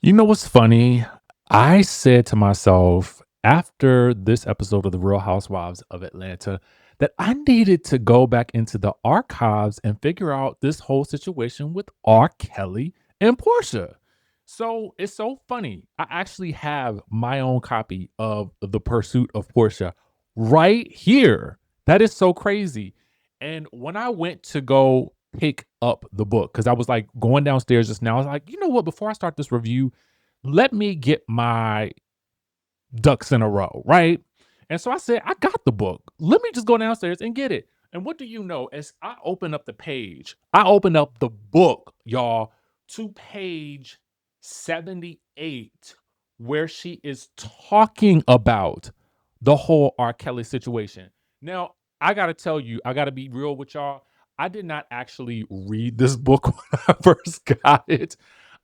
You know what's funny? I said to myself after this episode of The Real Housewives of Atlanta that I needed to go back into the archives and figure out this whole situation with R. Kelly and Porsha. So it's so funny. I actually have my own copy of The Pursuit of Porsha right here. That is so crazy. And when I went to go pick up the book, because I was like going downstairs just now, I was like, you know what, before I start this review, let me get my ducks in a row, right? And so I said, I got the book. Let me just go downstairs and get it. And what do you know? As I open up the page, I open up the book, y'all, to page 78, where she is talking about the whole R. Kelly situation. Now, I got to tell you, I got to be real with y'all. I did not actually read this book when I first got it.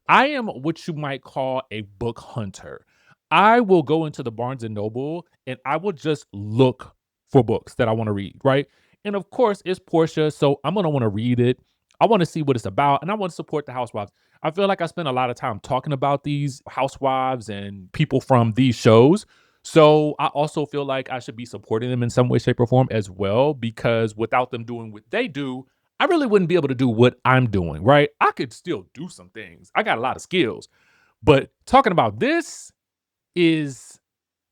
I am what you might call a book hunter. I will go into the Barnes and Noble and I will just look for books that I want to read, right? And of course, it's Portia, so I'm gonna want to read it. I want to see what it's about, and I want to support the housewives. I feel like I spend a lot of time talking about these housewives and people from these shows. So I also feel like I should be supporting them in some way, shape, or form as well, because without them doing what they do, I really wouldn't be able to do what I'm doing, right? I could still do some things. I got a lot of skills. But talking about this is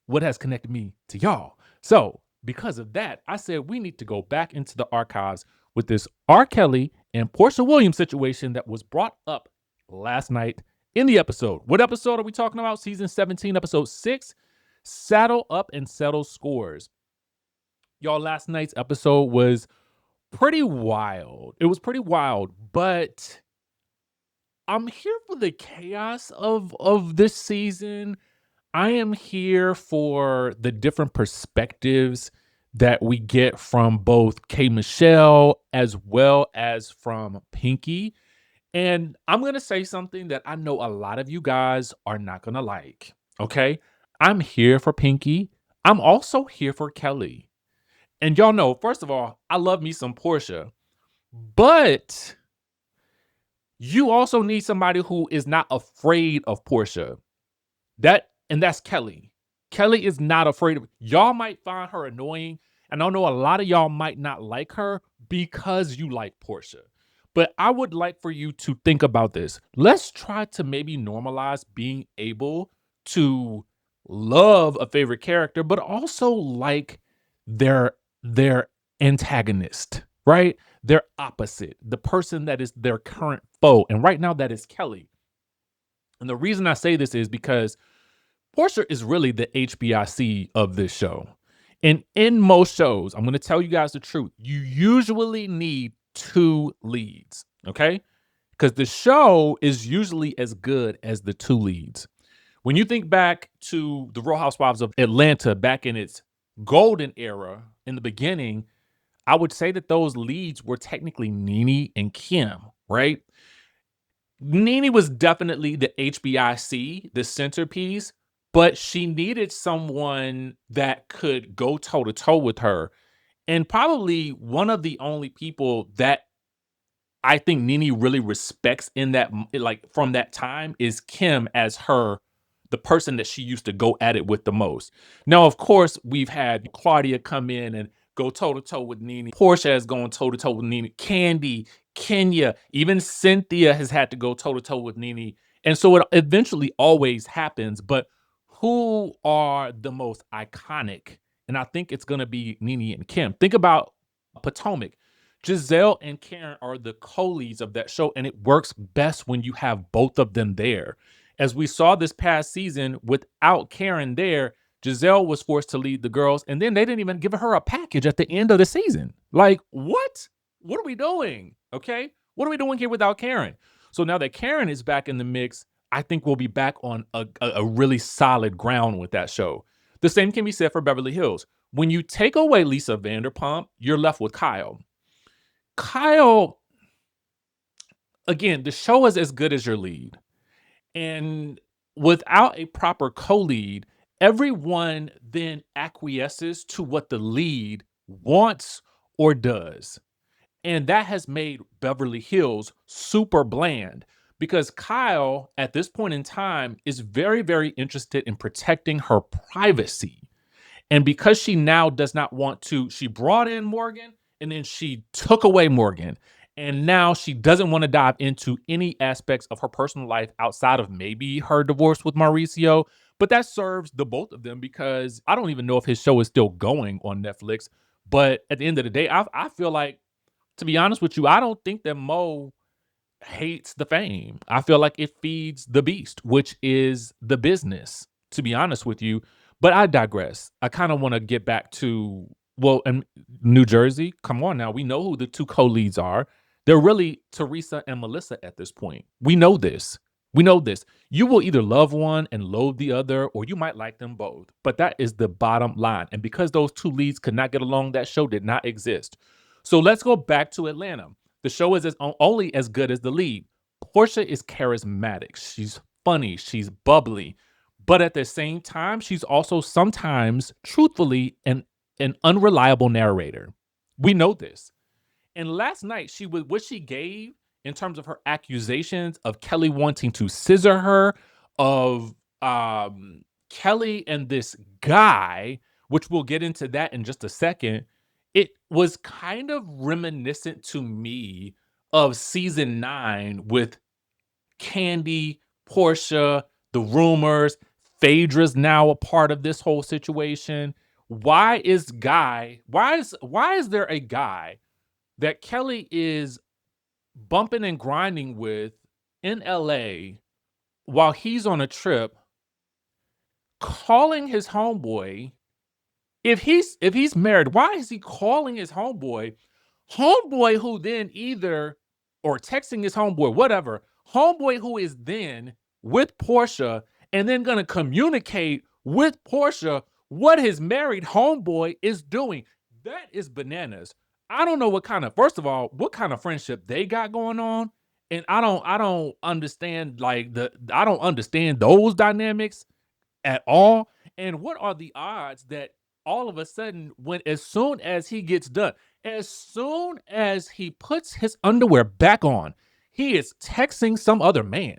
what has connected me to y'all. So, because of that, I said we need to go back into the archives with this R. Kelly and Portia Williams situation that was brought up last night in the episode. What episode are we talking about? Season 17, episode 6, Saddle Up and Settle Scores. Y'all, last night's episode was pretty wild. It was pretty wild, but I'm here for the chaos of this season. I am here for the different perspectives that we get from both K Michelle as well as from Pinky. And I'm going to say something that I know a lot of you guys are not going to like. Okay? I'm here for Pinky. I'm also here for Kelly. And y'all know, first of all, I love me some Portia, but you also need somebody who is not afraid of Portia. That's Kelly. Kelly is not afraid of y'all might find her annoying, and I know a lot of y'all might not like her because you like Portia. But I would like for you to think about this. Let's try to maybe normalize being able to love a favorite character, but also like their their antagonist, right? Their opposite, the person that is their current foe. And right now that is Kelly. And the reason I say this is because Portia is really the HBIC of this show. And in most shows, I'm going to tell you guys the truth. You usually need two leads, okay? Because the show is usually as good as the two leads. When you think back to the Real Housewives of Atlanta back in its golden era in the beginning, I would say that those leads were technically Nene and Kim, right? Nene was definitely the HBIC, the centerpiece, but she needed someone that could go toe to toe with her. And probably one of the only people that I think Nene really respects in that, like from that time, is Kim as the person that she used to go at it with the most. Now, of course, we've had Claudia come in and go toe to toe with Nene. Portia has gone toe to toe with Nene. Candy, Kenya, even Cynthia has had to go toe to toe with Nene. And so it eventually always happens. But who are the most iconic? And I think it's going to be Nene and Kim. Think about Potomac. Giselle and Karen are the co-leads of that show, and it works best when you have both of them there. As we saw this past season, without Karen there, Giselle was forced to lead the girls, and then they didn't even give her a package at the end of the season. Like, what? What are we doing? Okay. What are we doing here without Karen? So now that Karen is back in the mix, I think we'll be back on a really solid ground with that show. The same can be said for Beverly Hills. When you take away Lisa Vanderpump, you're left with Kyle. Kyle, again, the show is as good as your lead. And without a proper co-lead, everyone then acquiesces to what the lead wants or does. And that has made Beverly Hills super bland because Kyle, at this point in time, is very, very interested in protecting her privacy. And because she now does not want to, she brought in Morgan and then she took away Morgan. And now she doesn't want to dive into any aspects of her personal life outside of maybe her divorce with Mauricio. But that serves the both of them because I don't even know if his show is still going on Netflix. But at the end of the day, I feel like, to be honest with you, I don't think that Mo hates the fame. I feel like it feeds the beast, which is the business, to be honest with you. But I digress. I kind of want to get back to, well, in New Jersey, come on now. We know who the two co-leads are. They're really Teresa and Melissa at this point. We know this. We know this. You will either love one and loathe the other, or you might like them both. But that is the bottom line. And because those two leads could not get along, that show did not exist. So let's go back to Atlanta. The show is only as good as the lead. Porsha is charismatic. She's funny. She's bubbly. But at the same time, she's also sometimes, truthfully, an unreliable narrator. We know this. And last night, what she gave in terms of her accusations of Kelly wanting to scissor her, of Kelly and this guy, which we'll get into that in just a second, it was kind of reminiscent to me of season 9 with Candy, Porsha, the rumors. Phaedra's now a part of this whole situation. Why is there a guy that Kelly is bumping and grinding with in LA while he's on a trip, calling his homeboy? If he's married, why is he calling his homeboy who then either, or texting his homeboy, whatever, homeboy who is then with Porsha and then gonna communicate with Porsha what his married homeboy is doing? That is bananas. I don't know first of all, what kind of friendship they got going on. And I don't understand I don't understand those dynamics at all. And what are the odds that all of a sudden, as soon as he gets done, as soon as he puts his underwear back on, he is texting some other man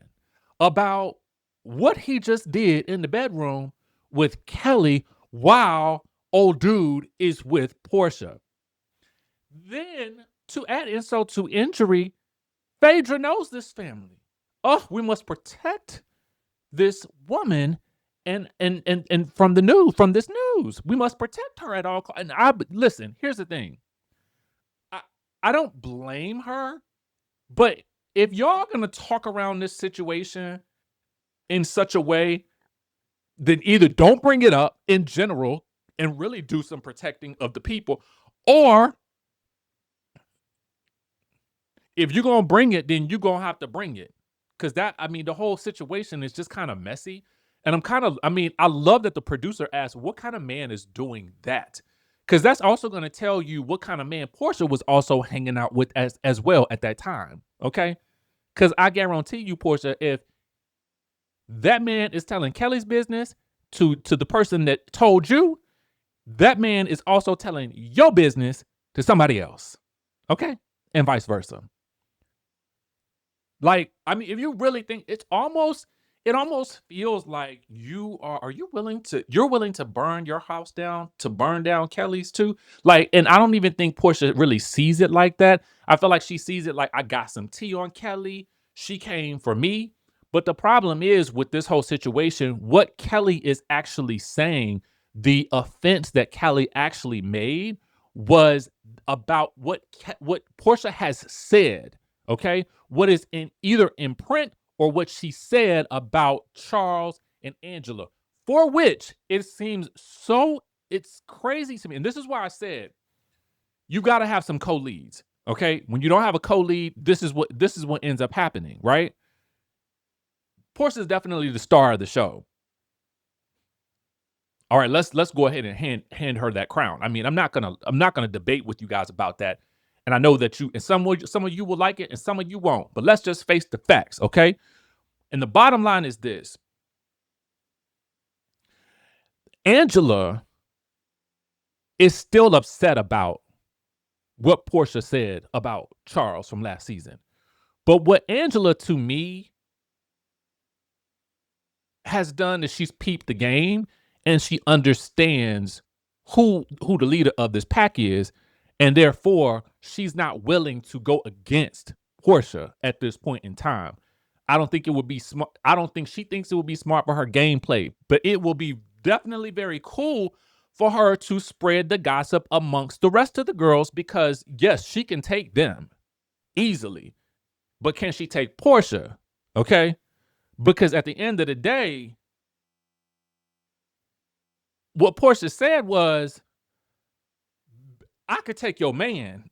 about what he just did in the bedroom with Kelly while old dude is with Porsha. Then, to add insult to injury, Phaedra knows this family. Oh, we must protect this woman and from this news. We must protect her at all costs. And listen, here's the thing. I don't blame her, but if y'all gonna talk around this situation in such a way, then either don't bring it up in general and really do some protecting of the people, or if you're gonna bring it, then you're gonna have to bring it. Because the whole situation is just kind of messy. And I love that the producer asked, what kind of man is doing that? Because that's also going to tell you what kind of man Porsha was also hanging out with as well at that time. Okay? Because I guarantee you, Porsha, if that man is telling Kelly's business to the person that told you, that man is also telling your business to somebody else. Okay? And vice versa. If you really think, it almost feels like you're willing to burn your house down, to burn down Kelly's too. And I don't even think Porsha really sees it like that. I feel like she sees it like, I got some tea on Kelly. She came for me. But the problem is with this whole situation, what Kelly is actually saying, the offense that Kelly actually made was about what Porsha has said. Okay, what is either in print or what she said about Charles and Angela, for which it seems it's crazy to me. And this is why I said you got to have some co-leads. Okay, when you don't have a co-lead, this is what ends up happening, right? Porsha is definitely the star of the show. All right, let's go ahead and hand her that crown. I'm not gonna debate with you guys about that. And I know that some of you will like it and some of you won't. But let's just face the facts, okay? And the bottom line is this. Angela is still upset about what Porsha said about Charles from last season. But what Angela, to me, has done is she's peeped the game and she understands who the leader of this pack is, and therefore she's not willing to go against Porsha at this point in time. I don't think it would be smart. I don't think she thinks it would be smart for her gameplay, but it will be definitely very cool for her to spread the gossip amongst the rest of the girls because yes, she can take them easily, but can she take Porsha? Okay. Because at the end of the day, what Porsha said was, I could take your man.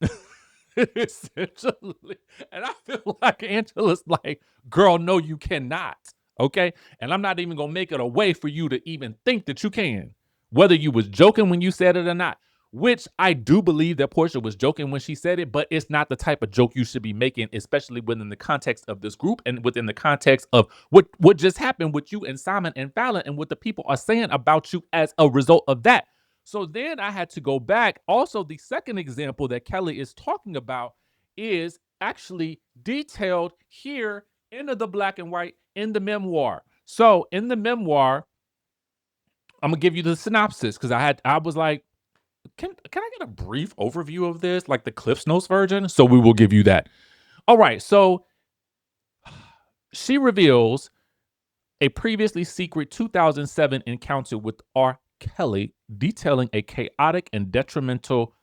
Essentially. And I feel like Angela's like, girl, no, you cannot. Okay. And I'm not even gonna make it a way for you to even think that you can, whether you was joking when you said it or not. Which I do believe that Porsha was joking when she said it, but it's not the type of joke you should be making, especially within the context of this group and within the context of what just happened with you and Simon and Fallon and what the people are saying about you as a result of that. So then I had to go back. Also, the second example that Kelly is talking about is actually detailed here in the black and white in the memoir. So in the memoir, I'm gonna give you the synopsis because I was like, can I get a brief overview of this, like the Cliff's Notes version? So we will give you that. All right. So she reveals a previously secret 2007 encounter with R.Kelly, detailing a chaotic and detrimental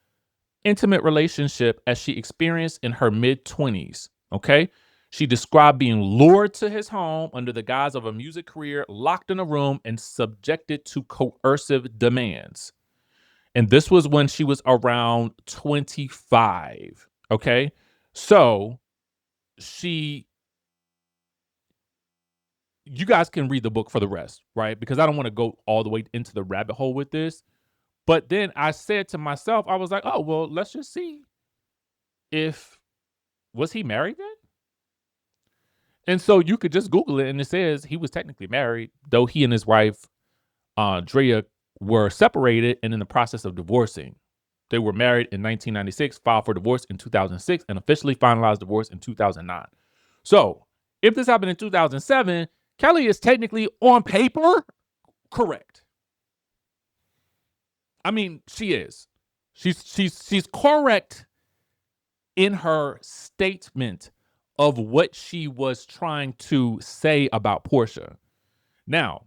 intimate relationship as she experienced in her mid-20s. Okay. She described being lured to his home under the guise of a music career, locked in a room, and subjected to coercive demands. And this was when she was around 25. Okay. So she, you guys can read the book for the rest, right? Because I don't want to go all the way into the rabbit hole with this. But then I said to myself, I was like, oh, well, let's just see if, was he married then? And so you could just Google it and it says he was technically married, though he and his wife, Drea, were separated and in the process of divorcing. They were married in 1996, filed for divorce in 2006, and officially finalized divorce in 2009. So if this happened in 2007, Kelly is technically on paper correct. I mean, she is. She's correct in her statement of what she was trying to say about Porsha. Now,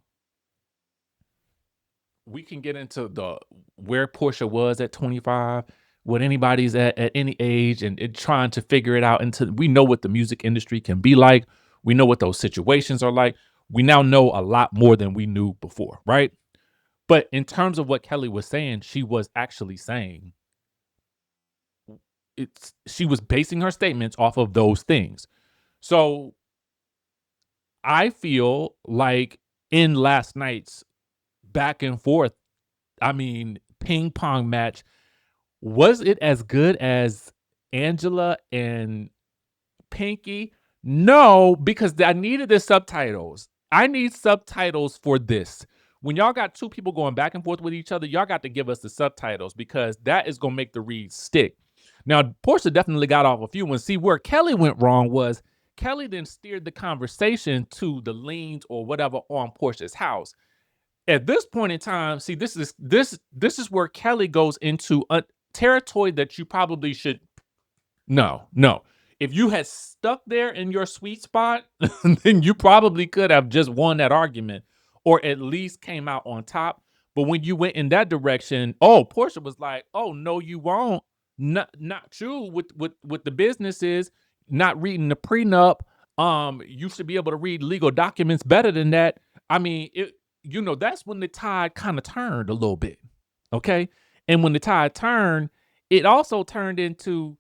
we can get into the where Porsha was at 25, what anybody's at any age, and trying to figure it out. Until we know what the music industry can be like, we know what those situations are like. We now know a lot more than we knew before, right? But in terms of what Kelly was saying, she was actually saying she was basing her statements off of those things. So I feel like in last night's back and forth, I mean, ping pong match, was it as good as Angela and Pinky? No, because I needed the subtitles. I need subtitles for this. When y'all got two people going back and forth with each other, y'all got to give us the subtitles because that is going to make the read stick. Now, Porsha definitely got off a few ones. See, where Kelly went wrong was Kelly then steered the conversation to the liens or whatever on Porsha's house. At this point in time, see, this is where Kelly goes into a territory that you probably should. No. If you had stuck there in your sweet spot, then you probably could have just won that argument or at least came out on top. But when you went in that direction, oh, Porsha was like, oh, no, you won't. Not true with the businesses, not reading the prenup. You should be able to read legal documents better than that. I mean, that's when the tide kind of turned a little bit. Okay. And when the tide turned, it also turned into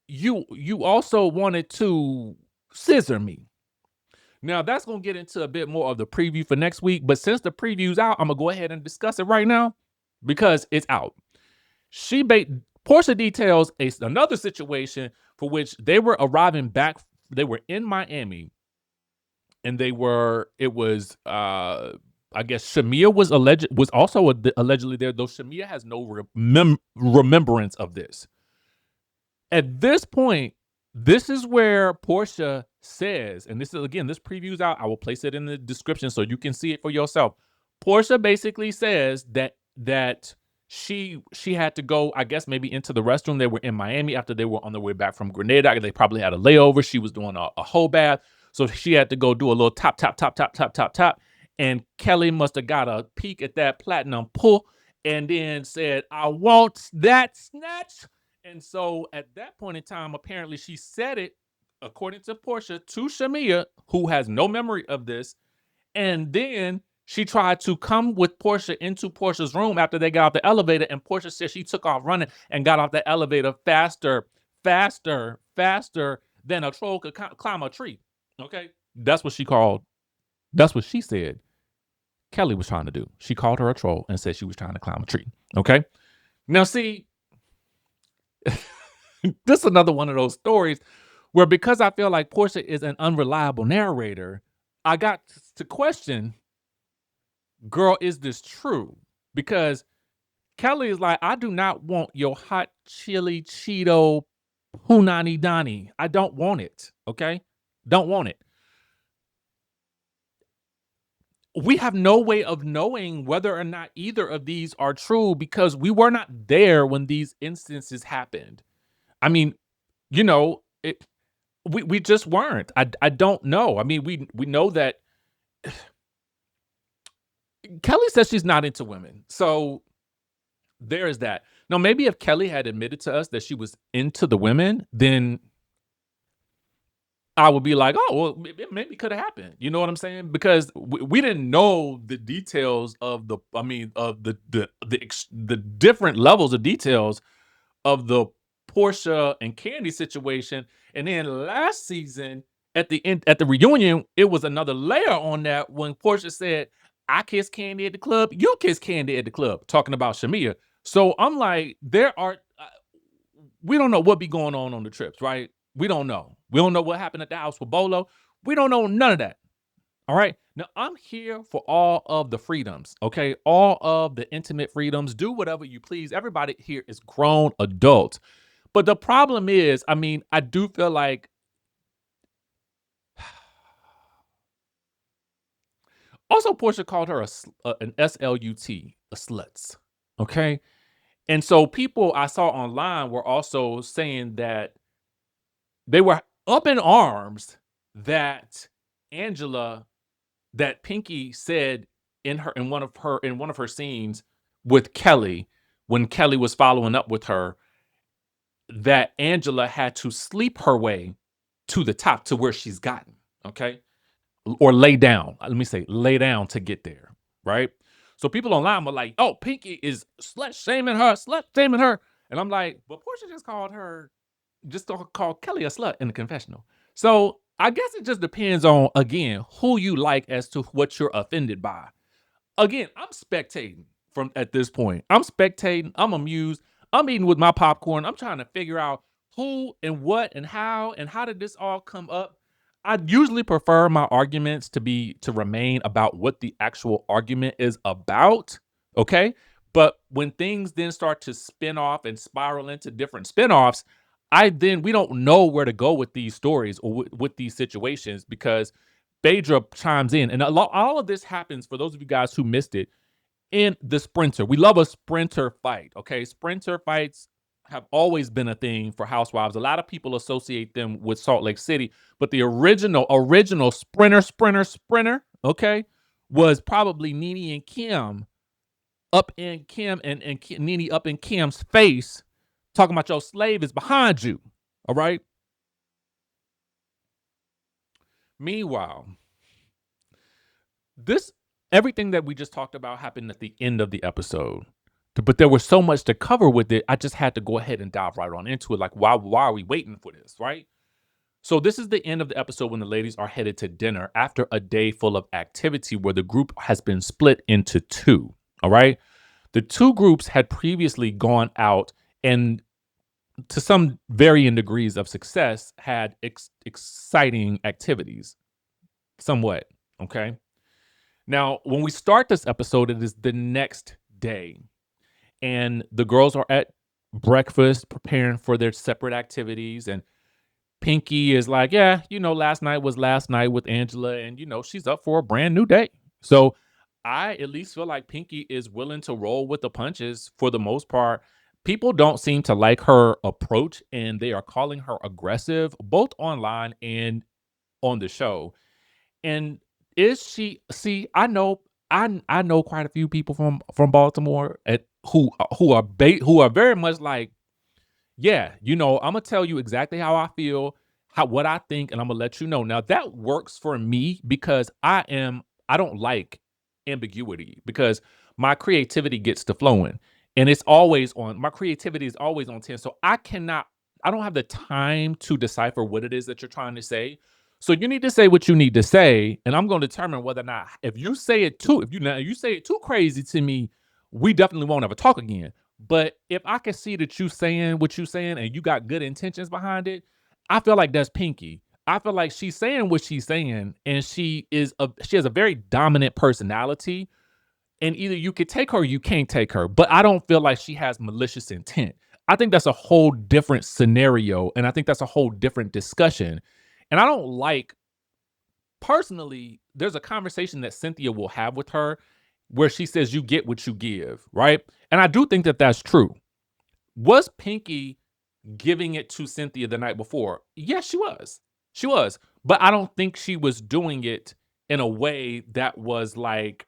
you also wanted to scissor me. Now that's gonna get into a bit more of the preview for next week, but since the preview's out, I'm gonna go ahead and discuss it right now because it's out. Porsha details another situation for which they were arriving back. They were in Miami, and it was I guess Shamea was also allegedly there, though Shamea has no remembrance of this. At this point, This is where Porsha says, and this is again, this preview's out. I will place it in the description so you can see it for yourself. Porsha basically says that she had to go, I guess maybe into the restroom. They were in Miami after they were on their way back from Grenada. They probably had a layover. She was doing a whole bath. So she had to go do a little tap, tap, tap, tap, tap, tap, tap. And Kelly must have got a peek at that platinum pull and then said, I want that snatch. And so at that point in time, apparently she said it, according to Porsha, to Shamea, who has no memory of this. And then she tried to come with Porsha into Porsha's room after they got off the elevator. And Porsha said she took off running and got off the elevator faster, faster, faster than a troll could climb a tree. Okay. That's what she said Kelly was trying to do. She called her a troll and said she was trying to climb a tree. Okay. Now, see, this is another one of those stories where, because I feel like Porsha is an unreliable narrator, I got to question, girl, is this true? Because Kelly is like, I do not want your hot chili Cheeto punani Donnie. I don't want it. Okay. Don't want it. We have no way of knowing whether or not either of these are true because we were not there when these instances happened. I mean, we just weren't. I don't know. I mean, we know that Kelly says she's not into women. So there is that. Now, maybe if Kelly had admitted to us that she was into the women, then I would be like, oh, well, it maybe could have happened. You know what I'm saying? Because we didn't know the details of the different levels of details of the Porsha and Candy situation. And then last season at the end, at the reunion, it was another layer on that when Porsha said, I kiss Candy at the club, you kiss Candy at the club, talking about Shamea. So I'm like, we don't know what be going on the trips, right? We don't know. We don't know what happened at the house with Bolo. We don't know none of that. All right. Now I'm here for all of the freedoms. Okay. All of the intimate freedoms. Do whatever you please. Everybody here is grown adults. But the problem is, I mean, I do feel like also Porsha called her an SLUT, a sluts. Okay. And so people I saw online were also saying that they were up in arms that Angela, that Pinky said in one of her scenes with Kelly, when Kelly was following up with her, that Angela had to sleep her way to the top to where she's gotten. Okay. Or lay down. Let me say lay down to get there. Right. So people online were like, oh, Pinky is slut shaming her. And I'm like, but Porsha just called Kelly a slut in the confessional. So I guess it just depends on, again, who you like as to what you're offended by. Again, I'm spectating from at this point. I'm spectating. I'm amused. I'm eating with my popcorn. I'm trying to figure out who and what and how did this all come up. I usually prefer my arguments to remain about what the actual argument is about. Okay. But when things then start to spin off and spiral into different spin-offs, we don't know where to go with these stories or with these situations because Phaedra chimes in, and all of this happens for those of you guys who missed it in the sprinter. We love a sprinter fight. Okay, sprinter fights have always been a thing for Housewives. A lot of people associate them with Salt Lake City, but the original sprinter, okay, was probably Nene and Kim up in Kim and Nene up in Kim's face, talking about your slave is behind you. All right. Meanwhile, everything that we just talked about happened at the end of the episode. But there was so much to cover with it, I just had to go ahead and dive right on into it. Like, why are we waiting for this, right? So this is the end of the episode when the ladies are headed to dinner after a day full of activity where the group has been split into two, all right? The two groups had previously gone out and, to some varying degrees of success, had exciting activities, somewhat, okay? Now, when we start this episode, it is the next day, and the girls are at breakfast preparing for their separate activities, and Pinky is like, yeah, last night was last night with Angela, and she's up for a brand new day. So I at least feel like Pinky is willing to roll with the punches for the most part. People don't seem to like her approach, and they are calling her aggressive, both online and on the show. And is she see, I know quite a few people from Baltimore who are very much like, yeah, I'm gonna tell you exactly how I feel, what I think, and I'm gonna let you know. Now that works for me because I don't like ambiguity because my creativity gets to flowing and my creativity is always on 10. So I don't have the time to decipher what it is that you're trying to say. So you need to say what you need to say, and I'm gonna determine whether or not if you say it too, if you say it too crazy to me, we definitely won't ever talk again. But if I can see that you saying what you saying and you got good intentions behind it, I feel like that's Pinky. I feel like she's saying what she's saying, and she has a very dominant personality. And either you could take her or you can't take her. But I don't feel like she has malicious intent. I think that's a whole different scenario, and I think that's a whole different discussion. And I don't like personally, there's a conversation that Cynthia will have with her where she says, "You get what you give," right? And I do think that that's true. Was Pinky giving it to Cynthia the night before? Yes, she was. She was. But I don't think she was doing it in a way that was like,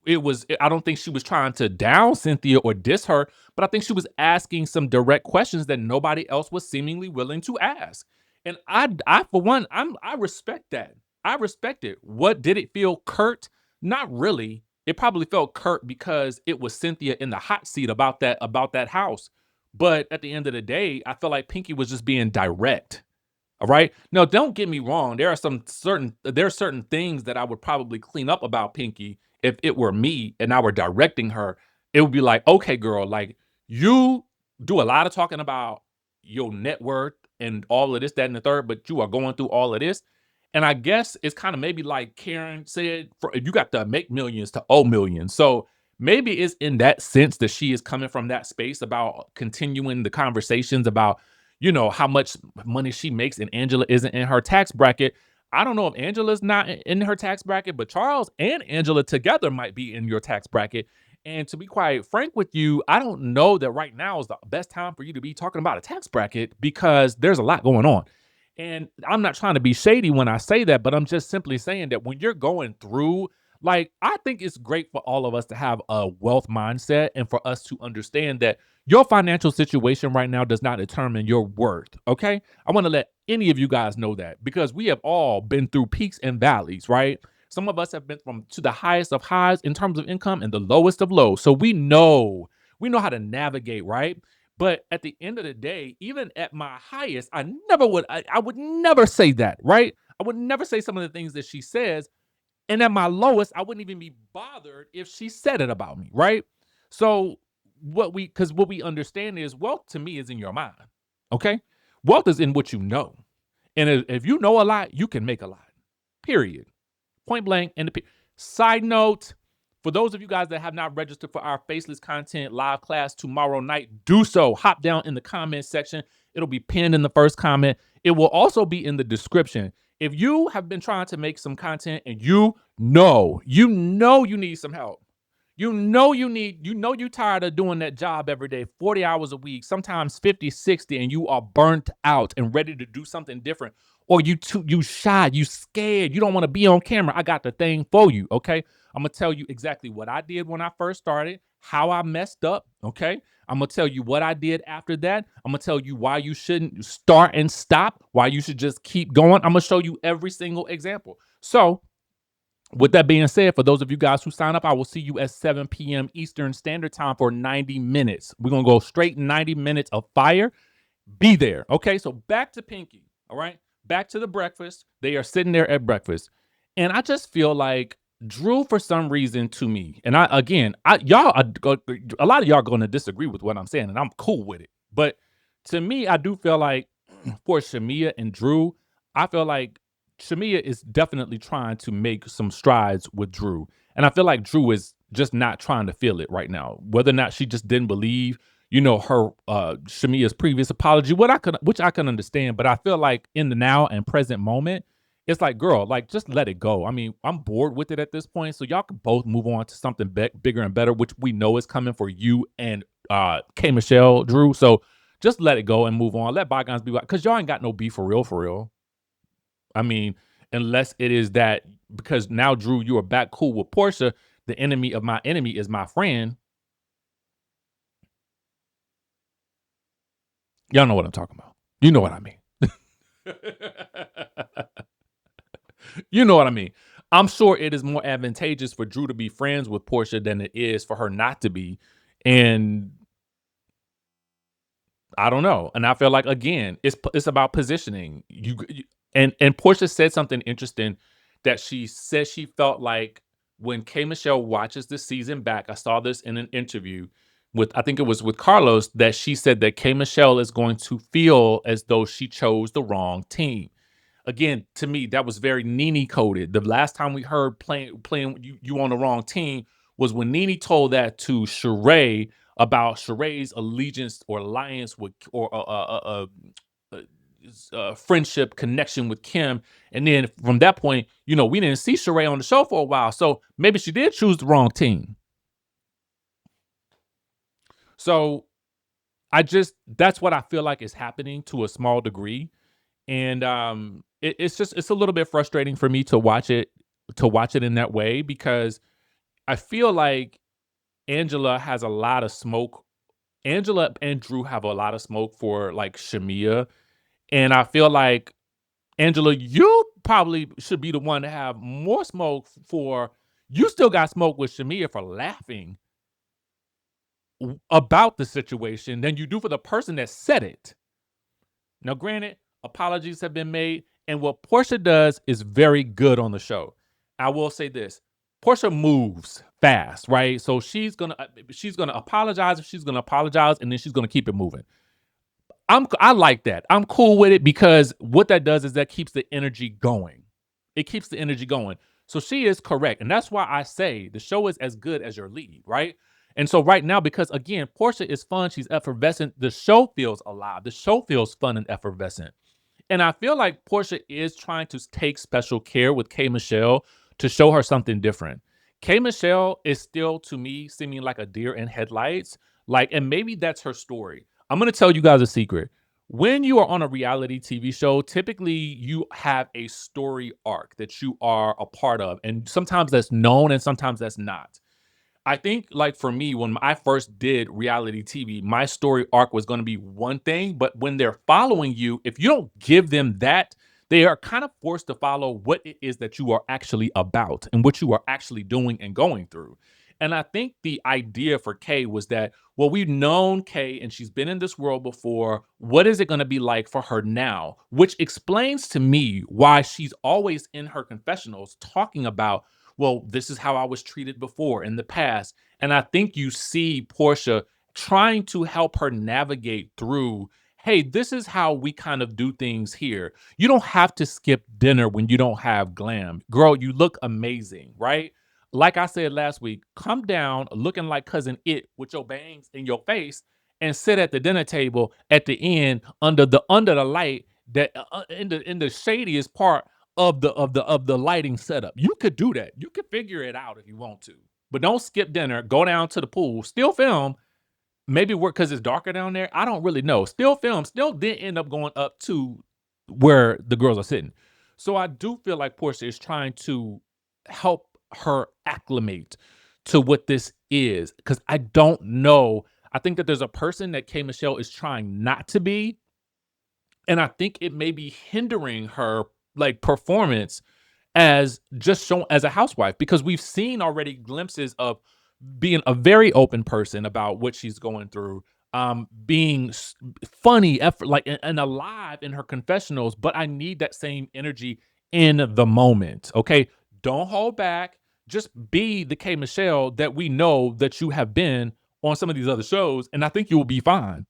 I don't think she was trying to down Cynthia or diss her, but I think she was asking some direct questions that nobody else was seemingly willing to ask. And I for one, I respect that. I respect it. What did it feel curt? Not really. It probably felt curt because it was Cynthia in the hot seat about that house. But at the end of the day, I felt like Pinky was just being direct. All right. Now, don't get me wrong. There are certain things that I would probably clean up about Pinky if it were me and I were directing her. It would be like, okay, girl, like you do a lot of talking about your net worth and all of this, that, and the third, but you are going through all of this. And I guess it's kind of maybe like Karen said, you got to make millions to owe millions. So maybe it's in that sense that she is coming from that space about continuing the conversations about how much money she makes and Angela isn't in her tax bracket. I don't know if Angela's not in her tax bracket, but Charles and Angela together might be in your tax bracket. And to be quite frank with you, I don't know that right now is the best time for you to be talking about a tax bracket because there's a lot going on. And I'm not trying to be shady when I say that, but I'm just simply saying that when you're going through, like, I think it's great for all of us to have a wealth mindset and for us to understand that your financial situation right now does not determine your worth. Okay. I want to let any of you guys know that because we have all been through peaks and valleys, right? Some of us have been from to the highest of highs in terms of income and the lowest of lows. So we know how to navigate, right? But at the end of the day, even at my highest, I would never say that, right? I would never say some of the things that she says. And at my lowest, I wouldn't even be bothered if she said it about me, right? So what we understand is wealth to me is in your mind. Okay? Wealth is in what you know. And if you know a lot, you can make a lot. Period. Point blank. Side note, for those of you guys that have not registered for our Faceless Content live class tomorrow night, do so. Hop down in the comment section. It'll be pinned in the first comment. It will also be in the description. If you have been trying to make some content and you need some help, you tired of doing that job every day, 40 hours a week, sometimes 50, 60, and you are burnt out and ready to do something different, or you shy, you scared, you don't want to be on camera, I got the thing for you, okay? I'm gonna tell you exactly what I did when I first started, how I messed up, okay? I'm gonna tell you what I did after that. I'm gonna tell you why you shouldn't start and stop, why you should just keep going. I'm gonna show you every single example. So with that being said, for those of you guys who sign up, I will see you at 7 p.m. Eastern Standard Time for 90 minutes. We're going to go straight 90 minutes of fire. Be there. Okay, so back to Pinky. All right, back to the breakfast. They are sitting there at breakfast. And I just feel like Drew, for some reason, to me, and a lot of y'all going to disagree with what I'm saying, and I'm cool with it. But to me, I do feel like for Shamea and Drew, I feel like Shamea is definitely trying to make some strides with Drew. And I feel like Drew is just not trying to feel it right now. Whether or not she just didn't believe, her Shamea's previous apology, which I can understand, but I feel like in the now and present moment, it's like, girl, like just let it go. I mean, I'm bored with it at this point, so y'all can both move on to something bigger and better, which we know is coming for you and K Michelle Drew. So just let it go and move on. Let bygones be because y'all ain't got no beef for real, for real. I mean, unless it is that because now Drew, you are back cool with Porsha, the enemy of my enemy is my friend. Y'all know what I'm talking about. You know what I mean. You know what I mean. I'm sure it is more advantageous for Drew to be friends with Porsha than it is for her not to be. And I don't know. And I feel like again, it's about positioning. And Porsha said something interesting that she said she felt like when K Michelle watches the season back. I saw this in an interview with I think it was with Carlos that she said that K Michelle is going to feel as though she chose the wrong team. Again, to me, that was very Nene coded. The last time we heard playing you on the wrong team was when Nene told that to Sheree about Sheree's allegiance or alliance with or friendship connection with Kim. And then from that point, we didn't see Sheree on the show for a while. So maybe she did choose the wrong team. So that's what I feel like is happening to a small degree. And it's a little bit frustrating for me to watch it in that way because I feel like Angela has a lot of smoke. Angela and Drew have a lot of smoke for like Shamea, and I feel like Angela, you probably should be the one to have more smoke for. You still got smoke with Shamea for laughing about the situation than you do for the person that said it. Now, granted, apologies have been made, and what Porsha does is very good on the show. I will say this: Porsha moves fast, right? So she's gonna apologize if she's gonna apologize, and then she's gonna keep it moving. I like that. I'm cool with it because what that does is that keeps the energy going. It keeps the energy going. So she is correct, and that's why I say the show is as good as your lead, right? And so right now, because again, Porsha is fun, she's effervescent. The show feels alive. The show feels fun and effervescent. And I feel like Porsha is trying to take special care with K Michelle to show her something different. K Michelle is still, to me, seeming like a deer in headlights. Like, and maybe that's her story. I'm gonna tell you guys a secret. When you are on a reality TV show, typically you have a story arc that you are a part of. And sometimes that's known and sometimes that's not. I think, like for me, when I first did reality TV, my story arc was going to be one thing, but when they're following you, if you don't give them that, they are kind of forced to follow what it is that you are actually about and what you are actually doing and going through. And I think the idea for Kay was that, well, we've known Kay and she's been in this world before. What is it going to be like for her now? Which explains to me why she's always in her confessionals talking about, well, this is how I was treated before in the past. And I think you see Porsha trying to help her navigate through, hey, this is how we kind of do things here. You don't have to skip dinner when you don't have glam. Girl, you look amazing, right? Like I said last week, come down looking like cousin It with your bangs in your face and sit at the dinner table at the end under the light that in the shadiest part of the lighting setup. You could do that. You could figure it out if you want to. But don't skip dinner. Go down to the pool. Still film. Maybe work because it's darker down there. I don't really know. Still film. Still didn't end up going up to where the girls are sitting. So I do feel like Portia is trying to help her acclimate to what this is. Because I don't know. I think that there's a person that K Michelle is trying not to be, and I think it may be hindering her like performance as just shown as a housewife because we've seen already glimpses of being a very open person about what she's going through, being funny, effort, like and alive in her confessionals. But I need that same energy in the moment. Okay, don't hold back. Just be the K Michelle that we know that you have been on some of these other shows, and I think you will be fine.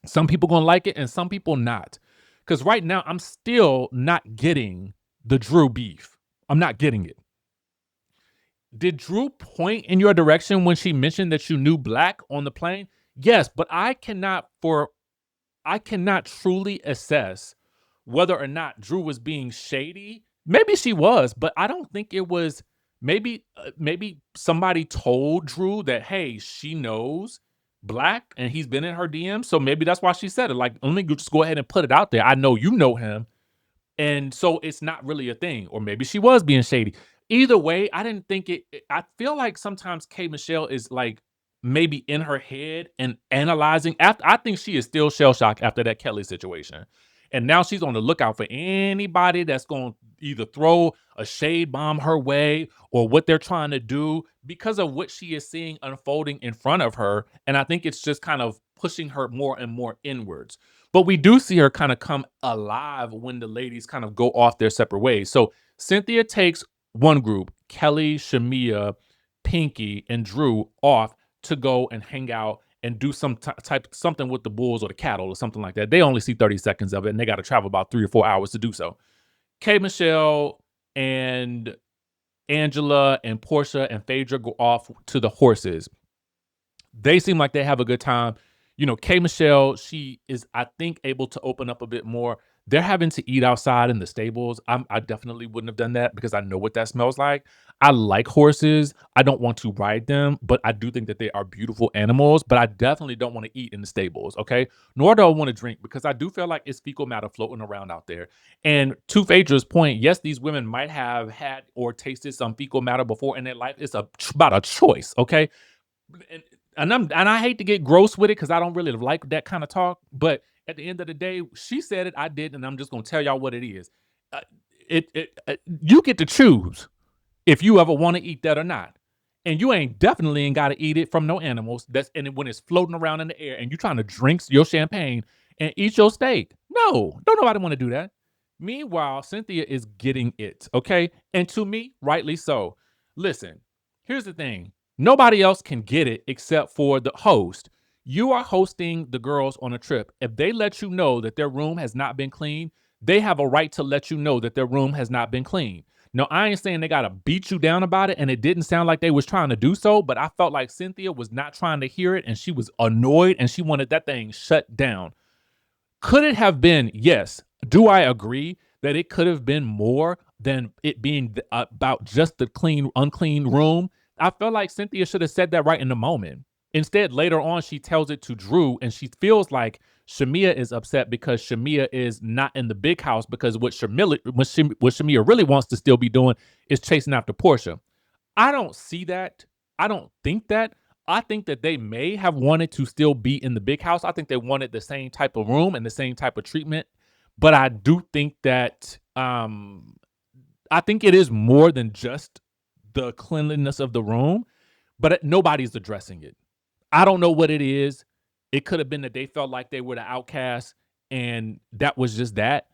Some people gonna like it, and some people not. Because right now, I'm still not getting the Drew beef. I'm not getting it. Did Drew point in your direction when she mentioned that you knew Black on the plane? Yes, but I cannot truly assess whether or not Drew was being shady. Maybe she was, but I don't think it was. Maybe somebody told Drew that, hey, she knows Black and he's been in her DM, so maybe that's why she said it. Like, let me just go ahead and put it out there. I know you know him, and so it's not really a thing, or maybe she was being shady. Either way, I didn't think I feel like sometimes K Michelle is like maybe in her head and analyzing. After I think she is still shell shocked after that Kelly situation, and now she's on the lookout for anybody that's going to either throw a shade bomb her way or what they're trying to do because of what she is seeing unfolding in front of her. And I think it's just kind of pushing her more and more inwards. But we do see her kind of come alive when the ladies kind of go off their separate ways. So Cynthia takes one group, Kelli, Shamea, Pinky, and Drew off to go and hang out and do some type something with the bulls or the cattle or something like that. They only see 30 seconds of it and they got to travel about 3 or 4 hours to do so. K Michelle and Angela and Porsha and Phaedra go off to the horses. They seem like they have a good time. You know, K Michelle, she is, I think, able to open up a bit more. They're having to eat outside in the stables. I definitely wouldn't have done that because I know what that smells like. I like horses. I don't want to ride them, but I do think that they are beautiful animals. But I definitely don't want to eat in the stables, okay? Nor do I want to drink because I do feel like it's fecal matter floating around out there. And to Phaedra's point, yes, these women might have had or tasted some fecal matter before in their life. It's about a choice, okay? and and I hate to get gross with it because I don't really like that kind of talk. But at the end of the day, she said it, I did, and I'm just gonna tell y'all what it is. Uh, you get to choose if you ever want to eat that or not. And you ain't got to eat it from no animals. That's and when it's floating around in the air and you trying to drink your champagne and eat your steak. No, don't nobody want to do that. Meanwhile, Cynthia is getting it, okay? And to me, rightly so. Listen, here's the thing. Nobody else can get it except for the host. You are hosting the girls on a trip. If they let you know that their room has not been cleaned, they have a right to let you know that their room has not been cleaned. No, I ain't saying they gotta beat you down about it, and it didn't sound like they was trying to do so, but I felt like Cynthia was not trying to hear it, and she was annoyed, and she wanted that thing shut down. Could it have been? Yes. Do I agree that it could have been more than it being about just the clean, unclean room? I felt like Cynthia should have said that right in the moment. Instead, later on, she tells it to Drew, and she feels like Shamea is upset because Shamea is not in the big house because what Shamea really wants to still be doing is chasing after Porsha. I don't see that. I don't think that. I think that they may have wanted to still be in the big house. I think they wanted the same type of room and the same type of treatment. But I do think that I think it is more than just the cleanliness of the room, but nobody's addressing it. I don't know what it is. It could have been that they felt like they were the outcasts and that was just that.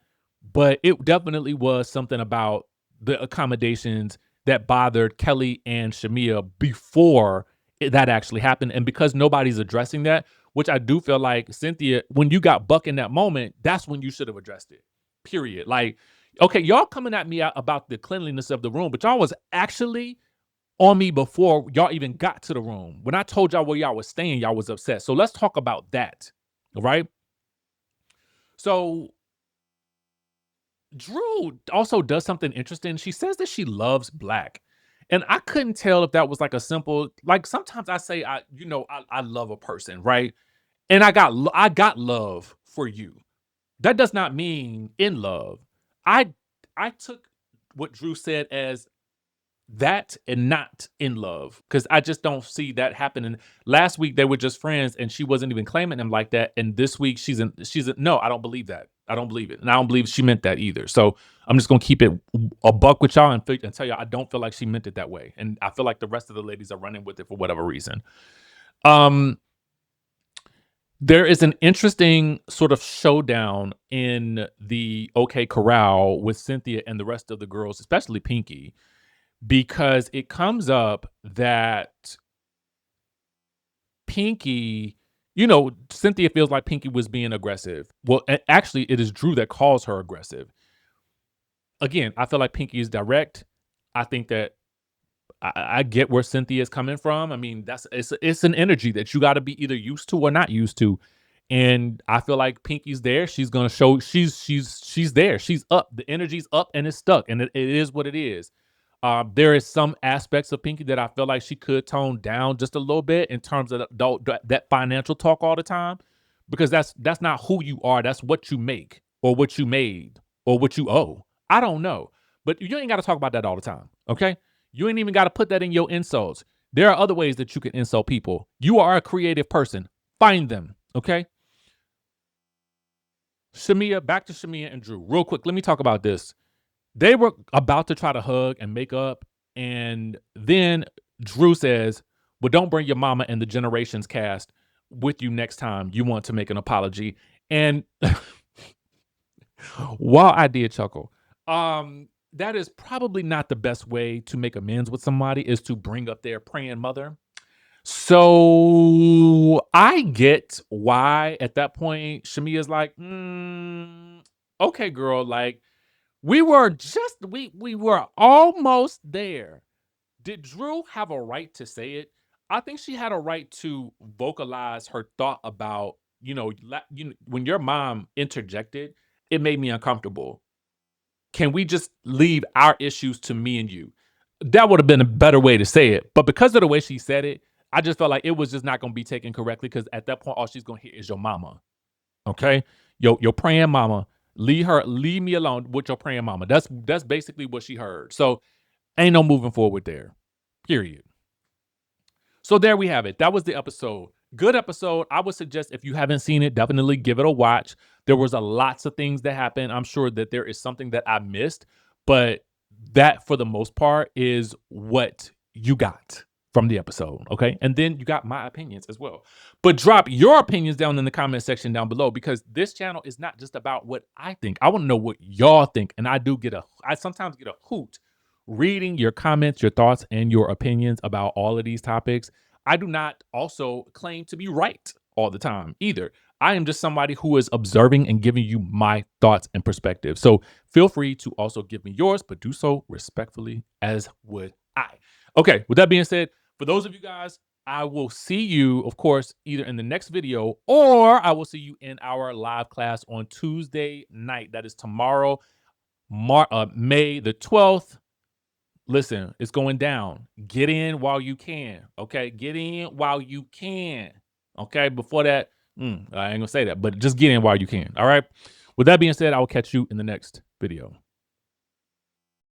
But it definitely was something about the accommodations that bothered Kelli and Shamea before that actually happened. And because nobody's addressing that, which I do feel like Cynthia, when you got Buck in that moment, that's when you should have addressed it. Period. Like, okay, y'all coming at me about the cleanliness of the room, but y'all was actually on me before y'all even got to the room. When I told y'all where y'all was staying, y'all was upset. So let's talk about that. All right. So Drew also does something interesting. She says that she loves Black. And I couldn't tell if that was like a simple, like sometimes I say I love a person, right? And I got love for you. That does not mean in love. I I took what Drew said as that and not in love because I just don't see that happening. Last week they were just friends and she wasn't even claiming him like that, and this week she's in no, I don't believe that. I don't believe it, and I don't believe she meant that either. So I'm just gonna keep it a buck with y'all and tell y'all I don't feel like she meant it that way, and I feel like the rest of the ladies are running with it for whatever reason. Um, there is an interesting sort of showdown in the OK Corral with Cynthia and the rest of the girls, especially Pinky, because it comes up that Pinky, Cynthia feels like Pinky was being aggressive. Well, actually, it is Drew that calls her aggressive. Again, I feel like Pinky is direct. I think that I get where Cynthia is coming from. I mean, it's an energy that you got to be either used to or not used to. And I feel like Pinky's there. She's gonna show she's there. She's up. The energy's up and it's stuck. And it is what it is. There is some aspects of Pinky that I feel like she could tone down just a little bit in terms of that financial talk all the time, because that's not who you are. That's what you make or what you made or what you owe. I don't know, but you ain't got to talk about that all the time. Okay, you ain't even got to put that in your insults. There are other ways that you can insult people. You are a creative person. Find them. Okay. Shamea, back to Shamea and Drew. Real quick, let me talk about this. They were about to try to hug and make up, and then Drew says, "Well, don't bring your mama and the Generations cast with you next time you want to make an apology." And while I did chuckle, that is probably not the best way to make amends with somebody, is to bring up their praying mother. So I get why at that point Shamia's like, okay, girl, like we were almost there. Did Drew have a right to say it? I think she had a right to vocalize her thought about, when your mom interjected, it made me uncomfortable. Can we just leave our issues to me and you? That would have been a better way to say it. But because of the way she said it, I just felt like it was just not going to be taken correctly, because at that point, all she's going to hear is your mama. Okay? Your praying mama. Leave me alone with your praying mama. That's basically what she heard. So ain't no moving forward there. Period. So there we have it. That was the episode. Good episode. I would suggest, if you haven't seen it, definitely give it a watch. There was a lots of things that happened. I'm sure that there is something that I missed, but that for the most part is what you got from the episode. Okay. And then you got my opinions as well. But drop your opinions down in the comment section down below, because this channel is not just about what I think. I want to know what y'all think. And I sometimes get a hoot reading your comments, your thoughts, and your opinions about all of these topics. I do not also claim to be right all the time either. I am just somebody who is observing and giving you my thoughts and perspectives. So feel free to also give me yours, but do so respectfully, as would I. Okay, with that being said, for those of you guys, I will see you, of course, either in the next video, or I will see you in our live class on Tuesday night. That is tomorrow, May the 12th. Listen, it's going down. Get in while you can. Okay. Get in while you can. Okay. Before that, I ain't gonna say that, but just get in while you can. All right. With that being said, I will catch you in the next video.